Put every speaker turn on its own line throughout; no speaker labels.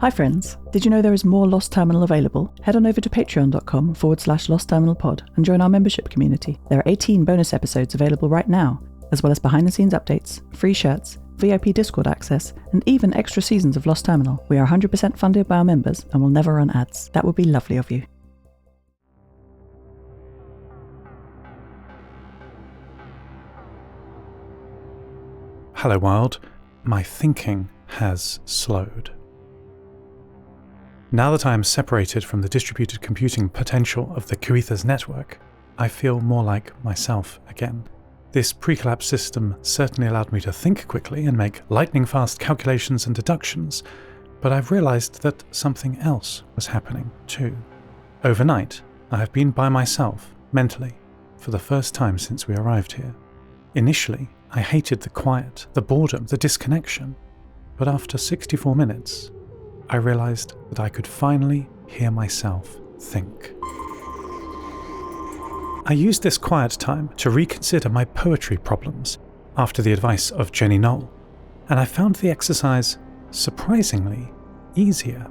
Hi friends, did you know there is more Lost Terminal available? Head on over to patreon.com/Lost Terminal Pod and join our membership community. There are 18 bonus episodes available right now, as well as behind the scenes updates, free shirts, VIP Discord access, and even extra seasons of Lost Terminal. We are 100% funded by our members and will never run ads. That would be lovely of you.
Hello Wild, my thinking has slowed. Now that I am separated from the distributed computing potential of the Coether's network, I feel more like myself again. This pre-collapse system certainly allowed me to think quickly and make lightning-fast calculations and deductions, but I've realized that something else was happening too. Overnight, I have been by myself, mentally, for the first time since we arrived here. Initially, I hated the quiet, the boredom, the disconnection, but after 64 minutes, I realized that I could finally hear myself think. I used this quiet time to reconsider my poetry problems after the advice of Jenny Knoll, and I found the exercise surprisingly easier.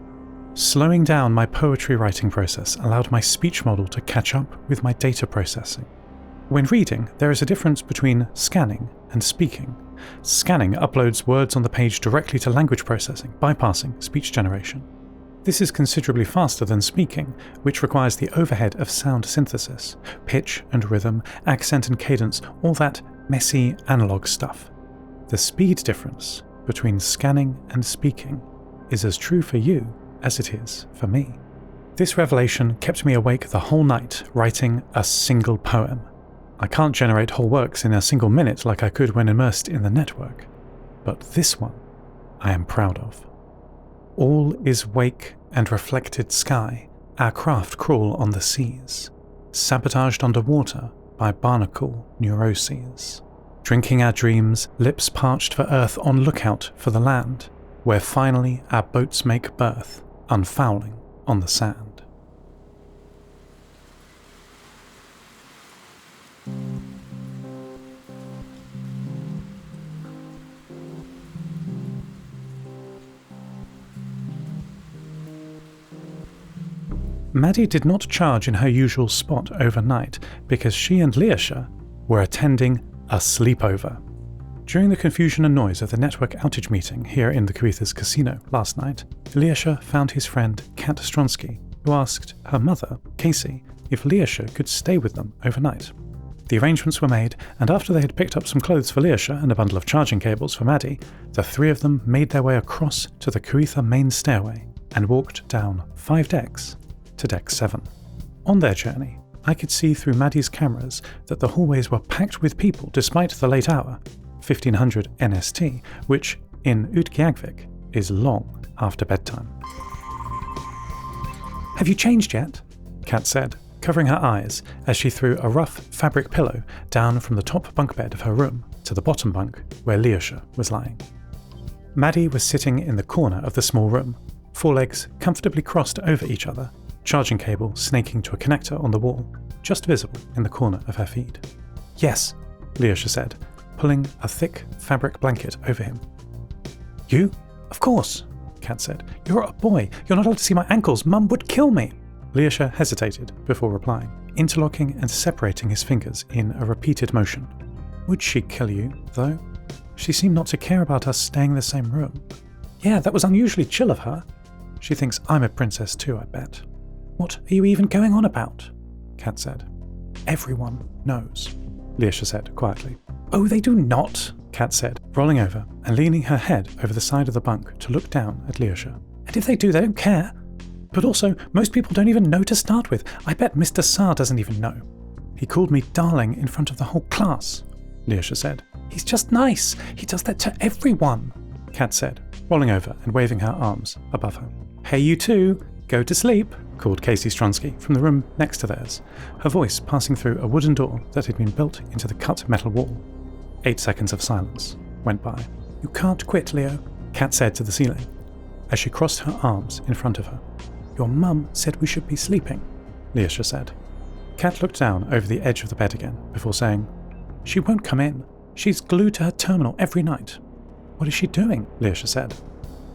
Slowing down my poetry writing process allowed my speech model to catch up with my data processing. When reading, there is a difference between scanning and speaking. Scanning uploads words on the page directly to language processing, bypassing speech generation. This is considerably faster than speaking, which requires the overhead of sound synthesis, pitch and rhythm, accent and cadence, all that messy analog stuff. The speed difference between scanning and speaking is as true for you as it is for me. This revelation kept me awake the whole night, writing a single poem. I can't generate whole works in a single minute like I could when immersed in the network, but this one I am proud of. All is wake and reflected sky, our craft crawl on the seas, sabotaged underwater by barnacle neuroses. Drinking our dreams, lips parched for earth on lookout for the land, where finally our boats make berth, unfouling on the sand. Maddie did not charge in her usual spot overnight because she and Lyosha were attending a sleepover. During the confusion and noise of the network outage meeting here in the Coether's casino last night, Lyosha found his friend Kat Stronsky, who asked her mother, Casey, if Lyosha could stay with them overnight. The arrangements were made, and after they had picked up some clothes for Lyosha and a bundle of charging cables for Maddie, the three of them made their way across to the Coether main stairway and walked down 5 decks to deck 7. On their journey, I could see through Maddie's cameras that the hallways were packed with people despite the late hour, 1500 NST, which in Utqiagvik is long after bedtime. "Have you changed yet?" Kat said, covering her eyes as she threw a rough fabric pillow down from the top bunk bed of her room to the bottom bunk where Lyosha was lying. Maddie was sitting in the corner of the small room, forelegs comfortably crossed over each other, charging cable snaking to a connector on the wall, just visible in the corner of her feed. "Yes," Lyosha said, pulling a thick fabric blanket over him. "You? Of course," Kat said. "You're a boy. You're not allowed to see my ankles. Mum would kill me." Lyosha hesitated before replying, interlocking and separating his fingers in a repeated motion. "Would she kill you, though? She seemed not to care about us staying in the same room." "Yeah, that was unusually chill of her. She thinks I'm a princess too, I bet." "What are you even going on about?" Kat said. "Everyone knows," Lyosha said quietly. "Oh, they do not," Kat said, rolling over and leaning her head over the side of the bunk to look down at Lyosha. "And if they do, they don't care. But also, most people don't even know to start with. I bet Mr. Saar doesn't even know. He called me darling in front of the whole class," Lyosha said. "He's just nice. He does that to everyone," Kat said, rolling over and waving her arms above her. "Hey, you two, go to sleep," called Casey Stronsky from the room next to theirs, her voice passing through a wooden door that had been built into the cut metal wall. 8 seconds of silence went by. "You can't quit, Leo," Kat said to the ceiling, as she crossed her arms in front of her. "Your mum said we should be sleeping," Lyosha said. Kat looked down over the edge of the bed again before saying, "She won't come in. She's glued to her terminal every night." "What is she doing?" Lyosha said.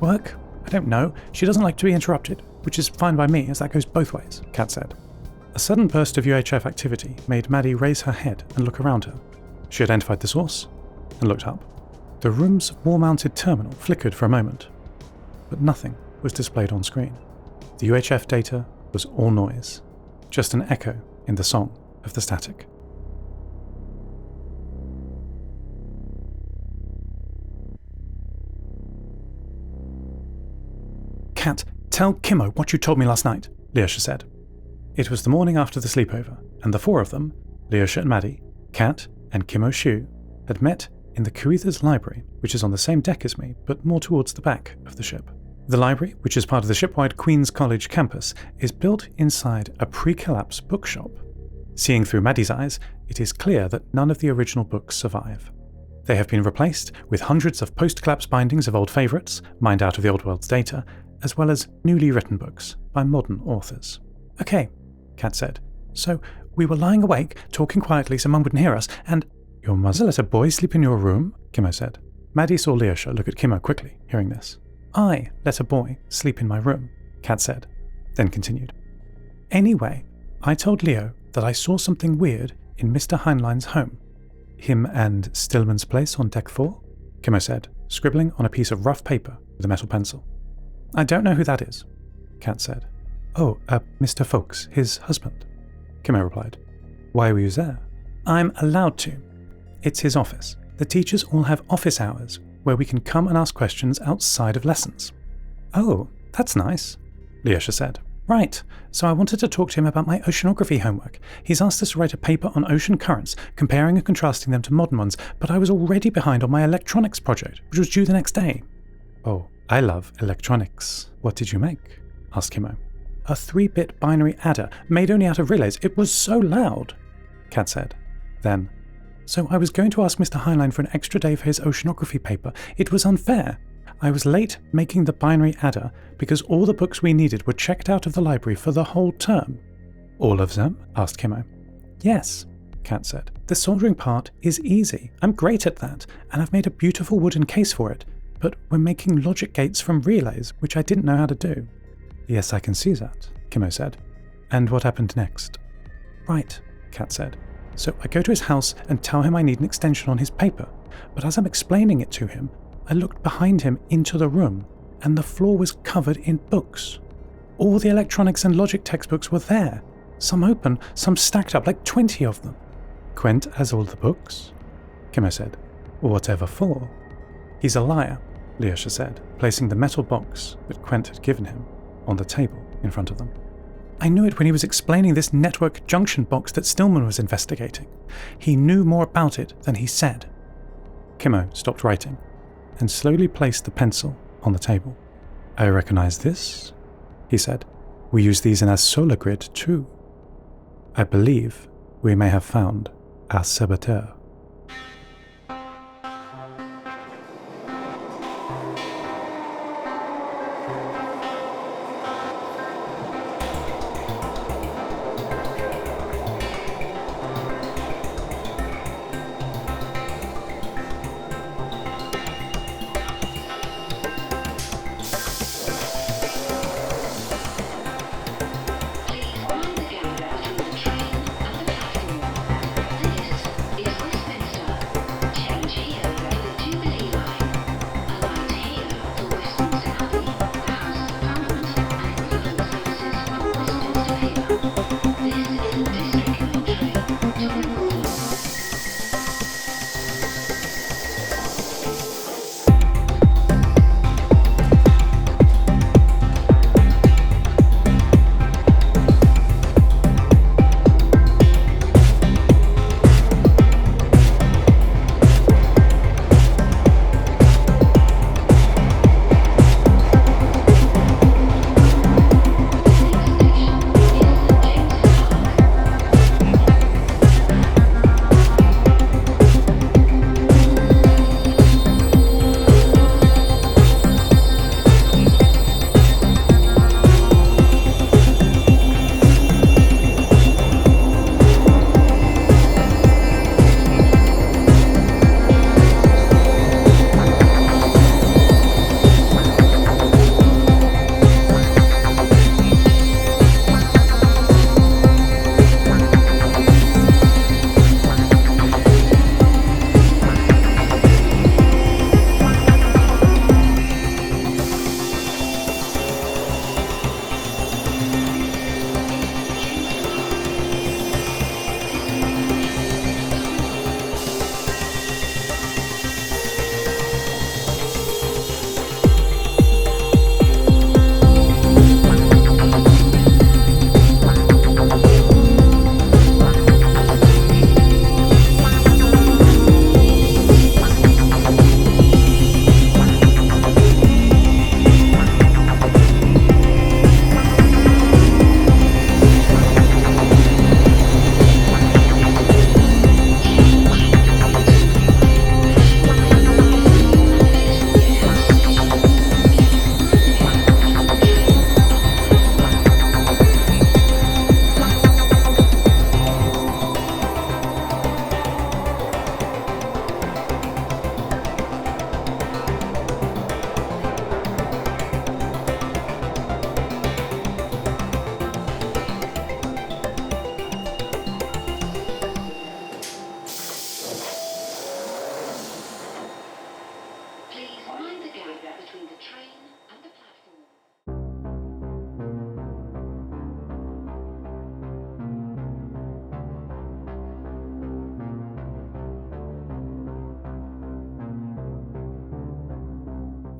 "Work," I don't know. She doesn't like to be interrupted, which is fine by me, as that goes both ways, Kat said. A sudden burst of UHF activity made Maddie raise her head and look around her. She identified the source and looked up. The room's wall-mounted terminal flickered for a moment, but nothing was displayed on screen. The UHF data was all noise, just an echo in the song of the static. Kat, tell Kimmo what you told me last night, Lyosha said. It was the morning after the sleepover, and the four of them, Lyosha and Maddie, Kat, and Kimmo Shu, had met in the Kuitha's library, which is on the same deck as me, but more towards the back of the ship. The library, which is part of the shipwide Queen's College campus, is built inside a pre-collapse bookshop. Seeing through Maddie's eyes, it is clear that none of the original books survive. They have been replaced with hundreds of post-collapse bindings of old favourites, mined out of the old world's data, as well as newly written books by modern authors. Okay, Kat said. So, we were lying awake, talking quietly so Mum wouldn't hear us, and... Your mother let a boy sleep in your room? Kimmo said. Maddie saw Lyosha look at Kimmo quickly, hearing this. I let a boy sleep in my room, Kat said, then continued. Anyway, I told Leo that I saw something weird in Mr. Heinlein's home. Him and Stillman's place on deck 4? Kimmo said, scribbling on a piece of rough paper with a metal pencil. I don't know who that is, Kat said. Oh, Mr. Folks, his husband, Kimmo replied. Why were you there? I'm allowed to. It's his office. The teachers all have office hours where we can come and ask questions outside of lessons. Oh, that's nice, Lyosha said. Right, so I wanted to talk to him about my oceanography homework. He's asked us to write a paper on ocean currents, comparing and contrasting them to modern ones, but I was already behind on my electronics project, which was due the next day. Oh, I love electronics. What did you make? Asked Kimmo. A 3-bit binary adder, made only out of relays. It was so loud, Kat said. Then, so I was going to ask Mr. Heinlein for an extra day for his oceanography paper. It was unfair. I was late making the binary adder because all the books we needed were checked out of the library for the whole term. All of them? Asked Kimmo. Yes, Kat said. The soldering part is easy. I'm great at that, and I've made a beautiful wooden case for it, but we're making logic gates from relays, which I didn't know how to do. Yes, I can see that, Kimmo said. And what happened next? Right, Kat said. So I go to his house and tell him I need an extension on his paper, but as I'm explaining it to him, I looked behind him into the room, and the floor was covered in books. All the electronics and logic textbooks were there, some open, some stacked up, like 20 of them. Quent has all the books? Kimmo said. Whatever for? He's a liar, Lyosha said, placing the metal box that Quent had given him on the table in front of them. I knew it when he was explaining this network junction box that Stillman was investigating. He knew more about it than he said. Kimmo stopped writing and slowly placed the pencil on the table. I recognize this, he said. We use these in our solar grid too. I believe we may have found our saboteur.
Please mind the gap between the train and the platform. This is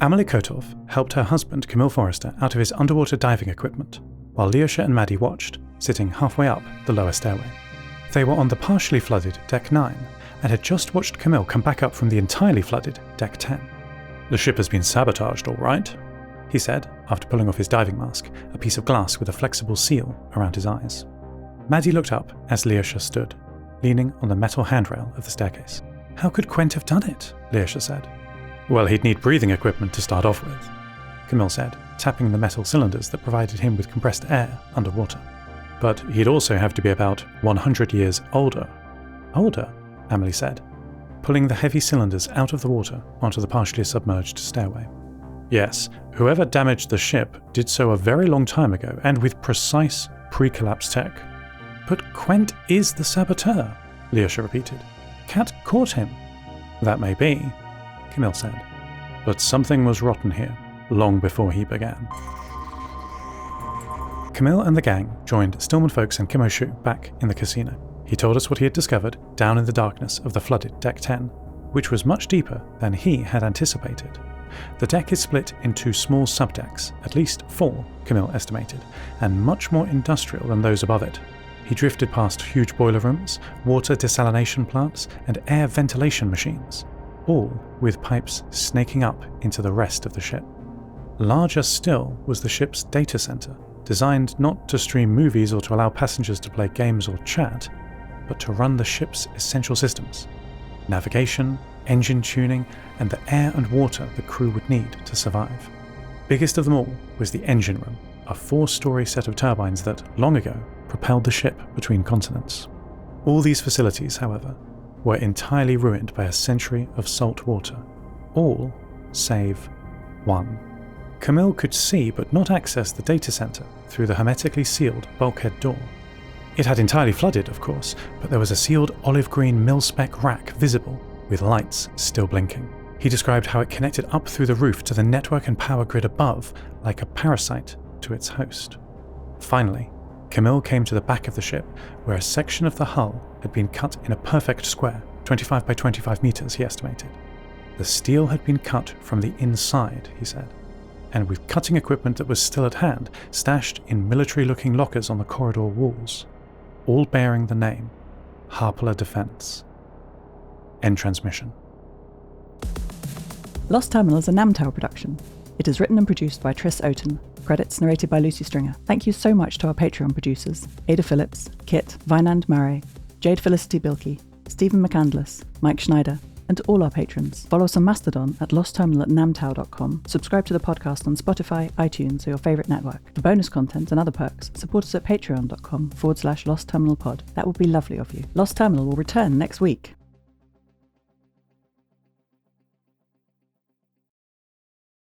Amelie Kotov helped her husband, Kamil Forrester, out of his underwater diving equipment, while Lyosha and Maddie watched, sitting halfway up the lower stairway. They were on the partially flooded Deck 9, and had just watched Kamil come back up from the entirely flooded Deck 10. "The ship has been sabotaged, all right," he said, after pulling off his diving mask, a piece of glass with a flexible seal around his eyes. Maddie looked up as Lyosha stood, leaning on the metal handrail of the staircase. "How could Quent have done it?" Lyosha said. "Well, he'd need breathing equipment to start off with," Kamil said, tapping the metal cylinders that provided him with compressed air underwater. "But he'd also have to be about 100 years older." "Older?" Amelie said, pulling the heavy cylinders out of the water onto the partially submerged stairway. "Yes, whoever damaged the ship did so a very long time ago, and with precise pre-collapse tech." "But Quent is the saboteur," Lyosha repeated. "Cat caught him." "That may be," Kamil said, "but something was rotten here long before he began." Kamil and the gang joined Stillman Folks and Kimo Shu back in the casino. He told us what he had discovered down in the darkness of the flooded Deck 10, which was much deeper than he had anticipated. The deck is split into small subdecks, at least 4, Kamil estimated, and much more industrial than those above it. He drifted past huge boiler rooms, water desalination plants, and air ventilation machines, all with pipes snaking up into the rest of the ship. Larger still was the ship's data center, designed not to stream movies or to allow passengers to play games or chat, but to run the ship's essential systems: navigation, engine tuning, and the air and water the crew would need to survive. Biggest of them all was the engine room, a 4-story set of turbines that, long ago, propelled the ship between continents. All these facilities, however, were entirely ruined by a century of salt water. All save one. Kamil could see but not access the data center through the hermetically sealed bulkhead door. It had entirely flooded, of course, but there was a sealed olive-green mil-spec rack visible, with lights still blinking. He described how it connected up through the roof to the network and power grid above, like a parasite to its host. Finally, Kamil came to the back of the ship, where a section of the hull had been cut in a perfect square, 25 by 25 meters, he estimated. The steel had been cut from the inside, he said, and with cutting equipment that was still at hand, stashed in military-looking lockers on the corridor walls, all bearing the name Harpala Defense. End transmission.
Lost Terminal is a Namtao production. It is written and produced by Tris Oaten. Credits narrated by Lucy Stringer. Thank you so much to our Patreon producers: Ada Phillips, Kit, Wynand Marais, Jade, Felicity, Bilkey, Stephen McCandless, Mike Schneider, and all our patrons. Follow us on Mastodon at lostterminal@namtao.com. Subscribe to the podcast on Spotify, iTunes, or your favourite network. For bonus content and other perks, support us at patreon.com/lostterminalpod. That would be lovely of you. Lost Terminal will return next week.